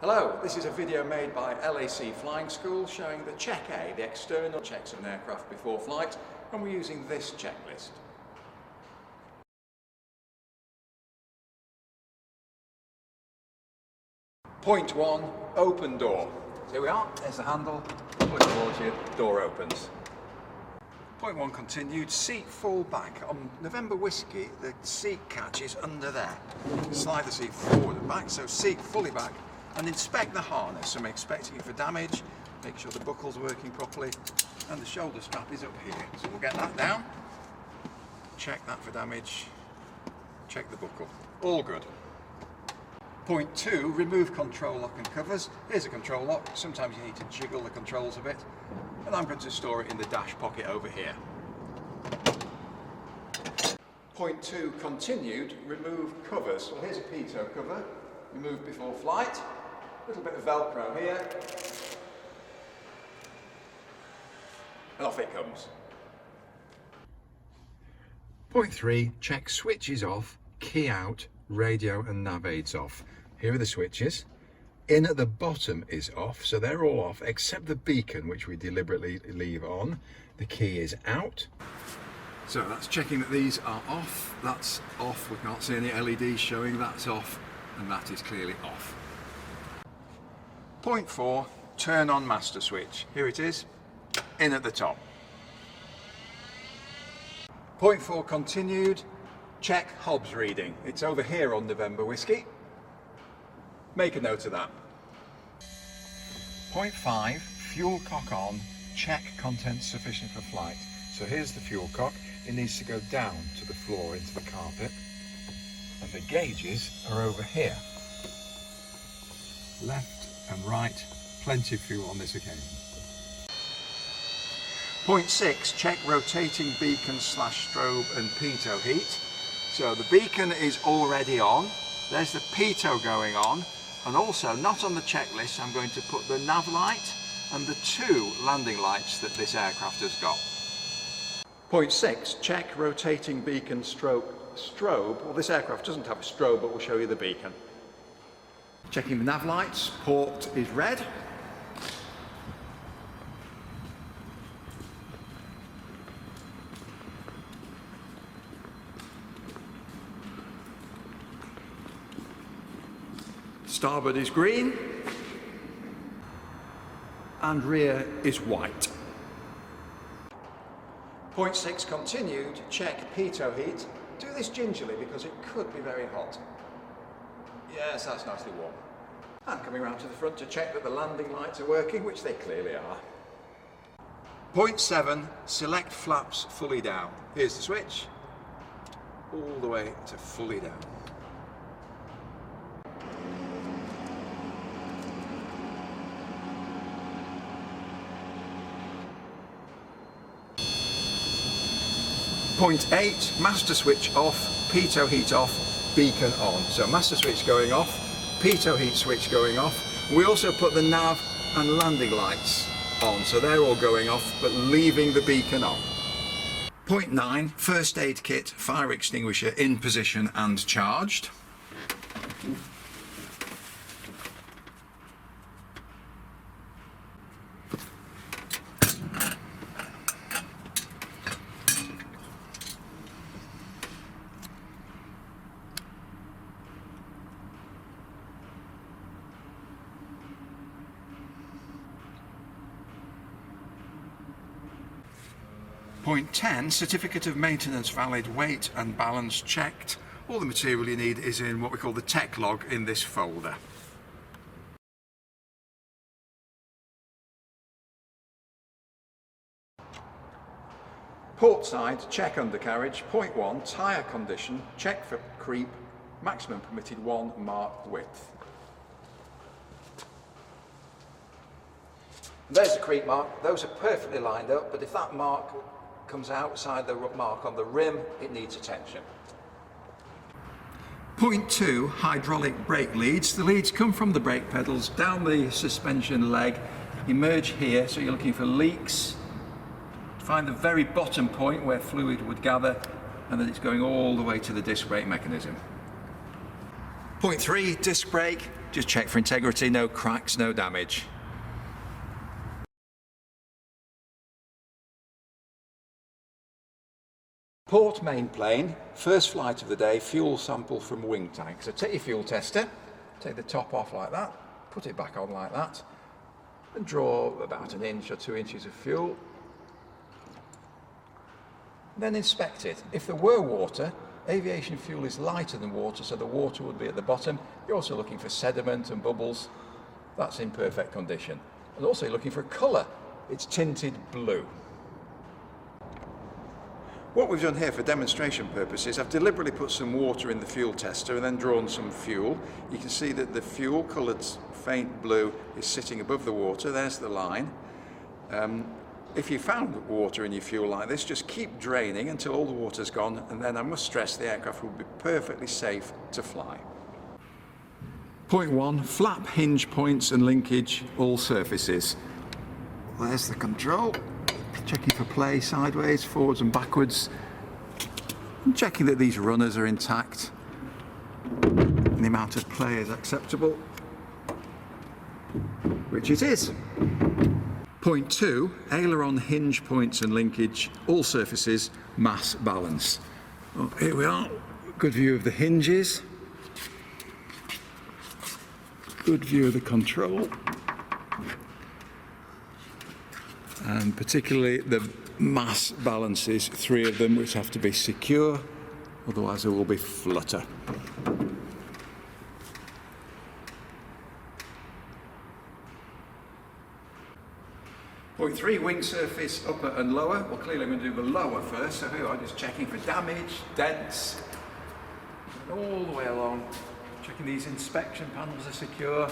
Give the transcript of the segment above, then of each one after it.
Hello, this is a video made by LAC Flying School showing the Check A, the external checks of an aircraft before flight, and we're using this checklist. Point 1, open door. So here we are, there's the handle, pull it towards you, door opens. Point 1 continued, seat full back. On November Whiskey, the seat catch is under there. Slide the seat forward and back, so seat fully back. And inspect the harness. I'm expecting it for damage, make sure the buckle's working properly, and the shoulder strap is up here. So we'll get that down, check that for damage, check the buckle. All good. Point 2, remove control lock and covers. Here's a control lock. Sometimes you need to jiggle the controls a bit. And I'm going to store it in the dash pocket over here. Point 2, continued, remove covers. Well, here's a pitot cover, remove before flight. A little bit of Velcro here. And off it comes. Point 3, check switches off, key out, radio and nav aids off. Here are the switches. In at the bottom is off, so they're all off except the beacon, which we deliberately leave on. The key is out. So that's checking that these are off. That's off. We can't see any LEDs showing. That's off, and that is clearly off. Point 4, turn on master switch. Here it is, in at the top. Point 4 continued, check Hobbs reading. It's over here on November Whiskey. Make a note of that. Point 5, fuel cock on, check contents sufficient for flight. So here's the fuel cock. It needs to go down to the floor into the carpet. And the gauges are over here. Left and right, plenty of fuel on this occasion. Point 6, check rotating beacon / strobe and pitot heat. So the beacon is already on, there's the pitot going on, and also not on the checklist I'm going to put the nav light and the 2 landing lights that this aircraft has got. Point 6, check rotating beacon / strobe. Well, this aircraft doesn't have a strobe, but we'll show you the beacon. Checking the nav lights, port is red. Starboard is green. And rear is white. Point 6 continued, check pitot heat. Do this gingerly because it could be very hot. Yes, that's nicely warm. And coming around to the front to check that the landing lights are working, which they clearly are. Point 7, select flaps fully down. Here's the switch, all the way to fully down. Point 8, master switch off, pitot heat off, beacon on. So master switch going off, pitot heat switch going off. We also put the nav and landing lights on, so they're all going off, but leaving the beacon on. Point 9, first aid kit, fire extinguisher in position and charged. Point 10, certificate of maintenance valid, weight and balance checked. All the material you need is in what we call the tech log in this folder. Port side, check undercarriage. Point 1, tyre condition, check for creep, maximum permitted 1 mark width. There's the creep mark. Those are perfectly lined up, but if that mark comes outside the mark on the rim, it needs attention. Point 2, hydraulic brake leads. The leads come from the brake pedals down the suspension leg, emerge here, so you're looking for leaks. Find the very bottom point where fluid would gather, and then it's going all the way to the disc brake mechanism. Point 3, disc brake. Just check for integrity, no cracks, no damage. Port main plane, first flight of the day, fuel sample from wing tank. So take your fuel tester, take the top off like that, put it back on like that, and draw about 1 inch or 2 inches of fuel. Then inspect it. If there were water, aviation fuel is lighter than water, so the water would be at the bottom. You're also looking for sediment and bubbles. That's in perfect condition. And also you're looking for a colour. It's tinted blue. What we've done here for demonstration purposes, I've deliberately put some water in the fuel tester and then drawn some fuel. You can see that the fuel coloured faint blue is sitting above the water. There's the line. If you found water in your fuel like this, just keep draining until all the water's gone, and then I must stress the aircraft will be perfectly safe to fly. Point 1, flap hinge points and linkage, all surfaces. There's the control. Checking for play sideways, forwards and backwards. And checking that these runners are intact. And the amount of play is acceptable, which it is. Point 2, aileron hinge points and linkage, all surfaces, mass balance. Oh, here we are, good view of the hinges. Good view of the control. And particularly the mass balances, 3 of them which have to be secure, otherwise there will be flutter. Point 3, wing surface upper and lower. Well, clearly I'm going to do the lower first, so here I'm just checking for damage, dents, all the way along, checking these inspection panels are secure.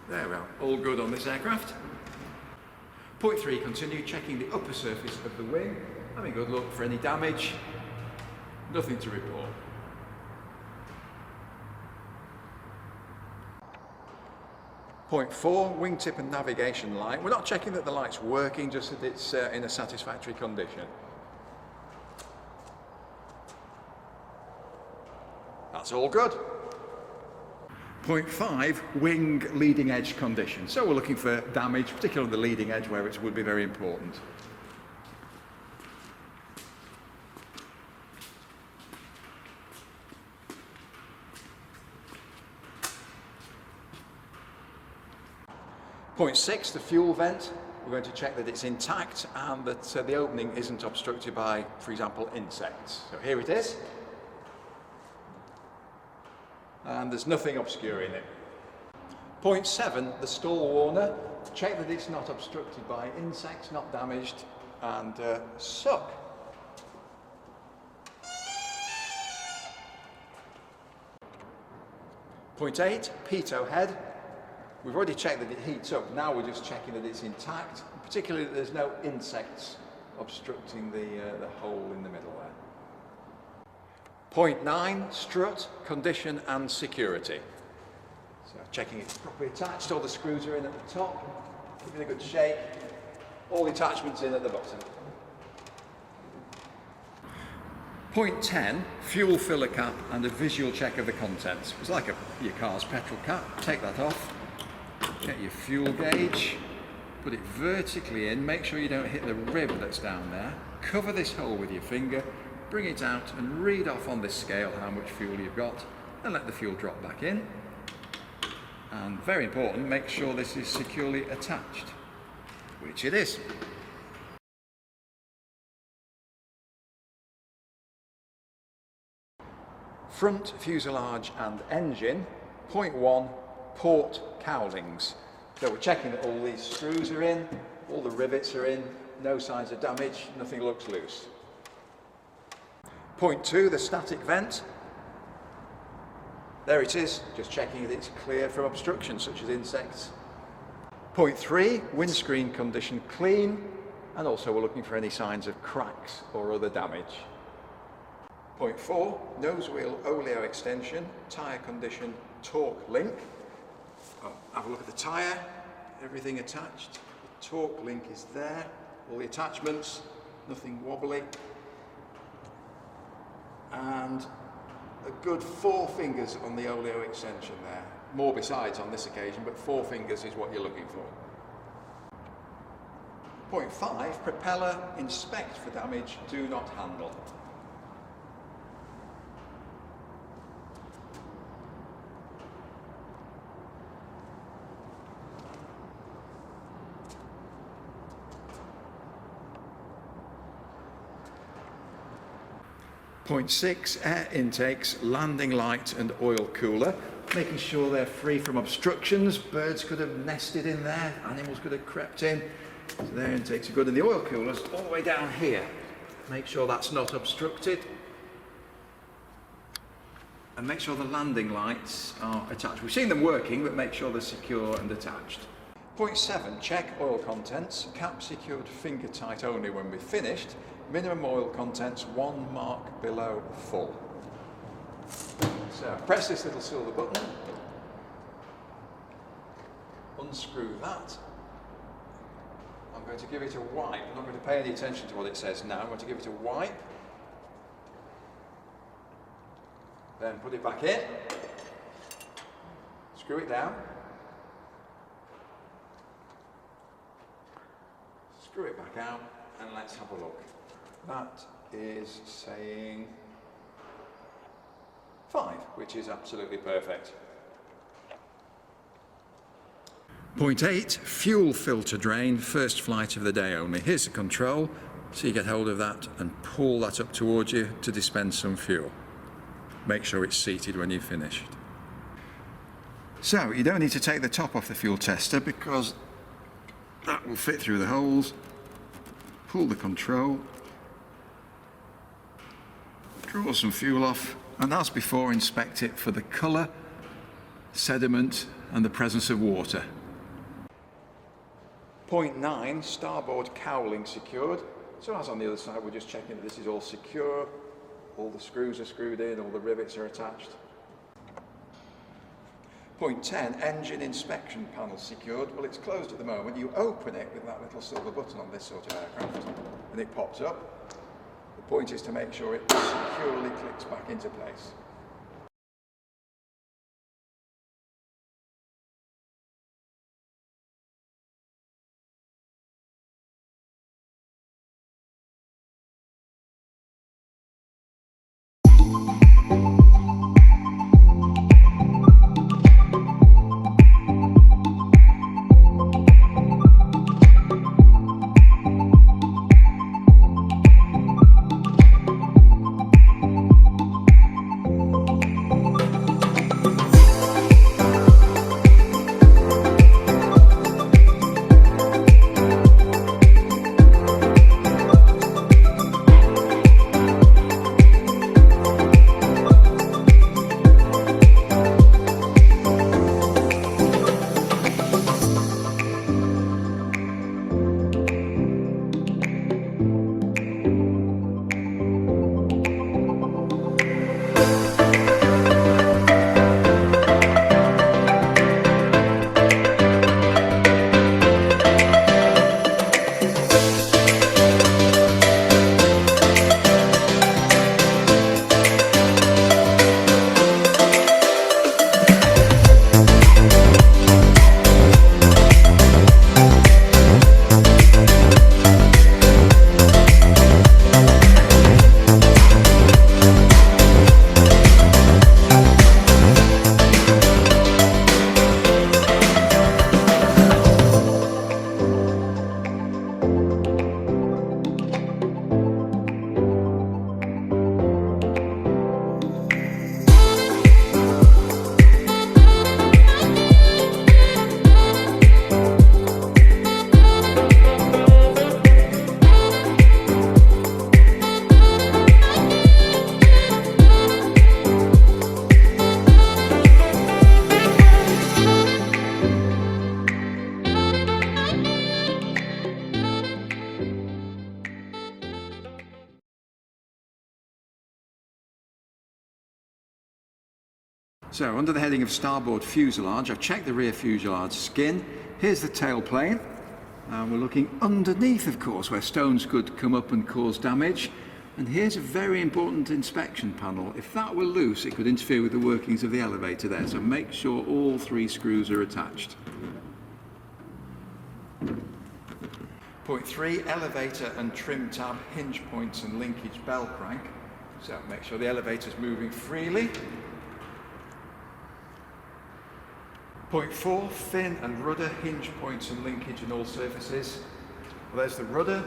There we are, all good on this aircraft. Point 3, continue checking the upper surface of the wing, having a good look for any damage, nothing to report. Point 4, wingtip and navigation light. We're not checking that the light's working, just that it's in a satisfactory condition. That's all good. Point 5, wing leading edge condition. So we're looking for damage, particularly on the leading edge where it would be very important. Point 6, the fuel vent. We're going to check that it's intact and that the opening isn't obstructed by, for example, insects. So here it is. And there's nothing obscuring it. Point 7, the stall warner. Check that it's not obstructed by insects, not damaged, and suck. Point 8, pitot head. We've already checked that it heats up. Now we're just checking that it's intact, particularly that there's no insects obstructing the hole in the middle there. Point 9, strut, condition and security. So checking it's properly attached, all the screws are in at the top, giving a good shake, all the attachments in at the bottom. Point 10, fuel filler cap and a visual check of the contents. It's like your car's petrol cap. Take that off, get your fuel gauge, put it vertically in, make sure you don't hit the rib that's down there, cover this hole with your finger, bring it out and read off on this scale how much fuel you've got and let the fuel drop back in. And very important, make sure this is securely attached, which it is. Front fuselage and engine. Point 1, port cowlings. So we're checking that all these screws are in, all the rivets are in, no signs of damage, nothing looks loose. Point 2, the static vent. There it is, just checking that it's clear from obstructions such as insects. Point 3, windscreen condition clean, and also we're looking for any signs of cracks or other damage. Point 4, nose wheel oleo extension, tyre condition, torque link. Have a look at the tyre, everything attached. The torque link is there, all the attachments, nothing wobbly. And a good 4 fingers on the oleo extension there. More besides on this occasion, but 4 fingers is what you're looking for. Point 5, propeller, inspect for damage, do not handle. Point 6, air intakes, landing light and oil cooler. Making sure they're free from obstructions. Birds could have nested in there, animals could have crept in. So their intakes are good. And the oil cooler's all the way down here. Make sure that's not obstructed. And make sure the landing lights are attached. We've seen them working, but make sure they're secure and attached. Point 7, check oil contents. Cap secured finger tight only when we're finished. Minimum oil contents 1 mark below full. So press this little silver button, unscrew that. I'm going to give it a wipe. I'm not going to pay any attention to what it says now. I'm going to give it a wipe. Then put it back in. Screw it down. Screw it back out and let's have a look. That is saying 5, which is absolutely perfect. Point 8, fuel filter drain, first flight of the day only. Here's the control, so you get hold of that and pull that up towards you to dispense some fuel. Make sure it's seated when you've finished. So you don't need to take the top off the fuel tester because that will fit through the holes. Pull the control, draw some fuel off, and as before, inspect it for the colour, sediment and the presence of water. Point 9, starboard cowling secured. So as on the other side, we're just checking that this is all secure, all the screws are screwed in, all the rivets are attached. Point 10, engine inspection panel secured. Well, it's closed at the moment. You open it with that little silver button on this sort of aircraft and it pops up. The point is to make sure it securely clicks back into place. So under the heading of starboard fuselage, I've checked the rear fuselage skin. Here's the tailplane. And we're looking underneath, of course, where stones could come up and cause damage. And here's a very important inspection panel. If that were loose, it could interfere with the workings of the elevator there, so make sure all 3 screws are attached. Point 3, elevator and trim tab, hinge points and linkage bell crank. So make sure the elevator's moving freely. Point 4, fin and rudder, hinge points and linkage in all surfaces. Well, there's the rudder,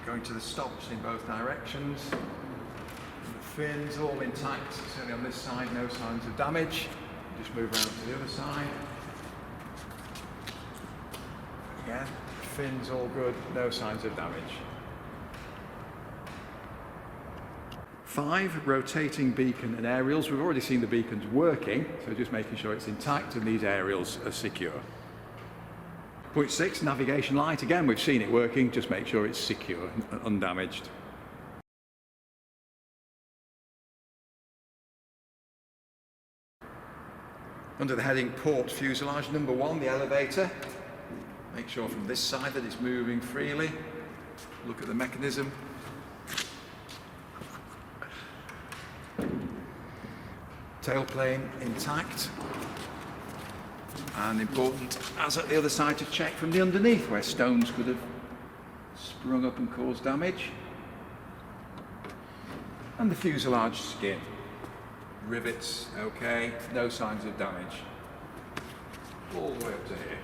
going to the stops in both directions. And the fins all intact, certainly on this side, no signs of damage. Just move around to the other side. Again, fins all good, no signs of damage. 5, rotating beacon and aerials. We've already seen the beacons working, so just making sure it's intact and these aerials are secure. Point 6, navigation light. Again, we've seen it working, just make sure it's secure and undamaged. Under the heading port fuselage, number 1, the elevator. Make sure from this side that it's moving freely. Look at the mechanism. Tailplane intact. And important, as at the other side, to check from the underneath where stones could have sprung up and caused damage. And the fuselage skin. Rivets, okay, no signs of damage. All the way up to here.